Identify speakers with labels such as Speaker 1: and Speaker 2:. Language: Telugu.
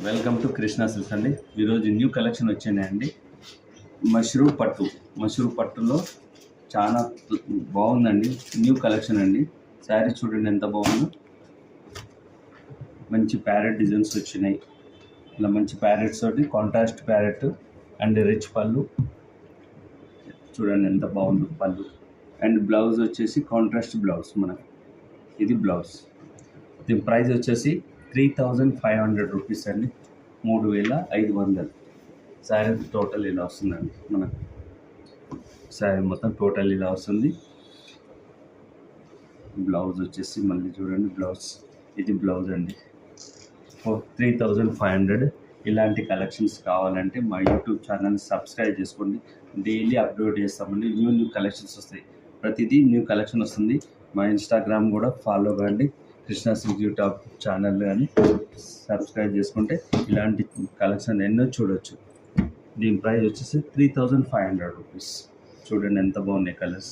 Speaker 1: వెల్కమ్ టు కృష్ణా సిల్క్స్ అండి. ఈరోజు న్యూ కలెక్షన్ వచ్చినాయండి. మష్రూ పట్టులో చాలా బాగుందండి. న్యూ కలెక్షన్ అండి. శారీ చూడండి ఎంత బాగుందో. మంచి ప్యారెట్ డిజైన్స్ వచ్చినాయి. ఇలా మంచి ప్యారెట్స్ తోటి కాంట్రాస్ట్ ప్యారెట్ అండ్ రిచ్ పళ్ళు చూడండి ఎంత బాగుందో పళ్ళు. అండ్ బ్లౌజ్ వచ్చేసి కాంట్రాస్ట్ బ్లౌజ్ మనకి. ఇది బ్లౌజ్. దీని ప్రైస్ వచ్చేసి 3500 రూపీస్ అండి. 3500. శారీ టోటల్ ఇలా వస్తుందండి. మనకు శారీ మొత్తం టోటల్ ఇలా వస్తుంది. బ్లౌజ్ వచ్చేసి మళ్ళీ చూడండి బ్లౌజ్. ఇది బ్లౌజ్ అండి. 3500. ఇలాంటి కలెక్షన్స్ కావాలంటే మా యూట్యూబ్ ఛానల్ని సబ్స్క్రైబ్ చేసుకోండి. డైలీ అప్లోడ్ చేస్తామండి. న్యూ కలెక్షన్స్ వస్తాయి. ప్రతిదీ న్యూ కలెక్షన్ వస్తుంది. మా ఇన్స్టాగ్రామ్ కూడా ఫాలో కండి. కృష్ణా సిల్క్ యూట్యూబ్ ఛానల్ కానీ సబ్స్క్రైబ్ చేసుకుంటే ఇలాంటి కలెక్షన్ ఎన్నో చూడొచ్చు. దీని ప్రైస్ వచ్చేసి 3500 రూపీస్. చూడండి ఎంత బాగున్నాయి కలర్స్.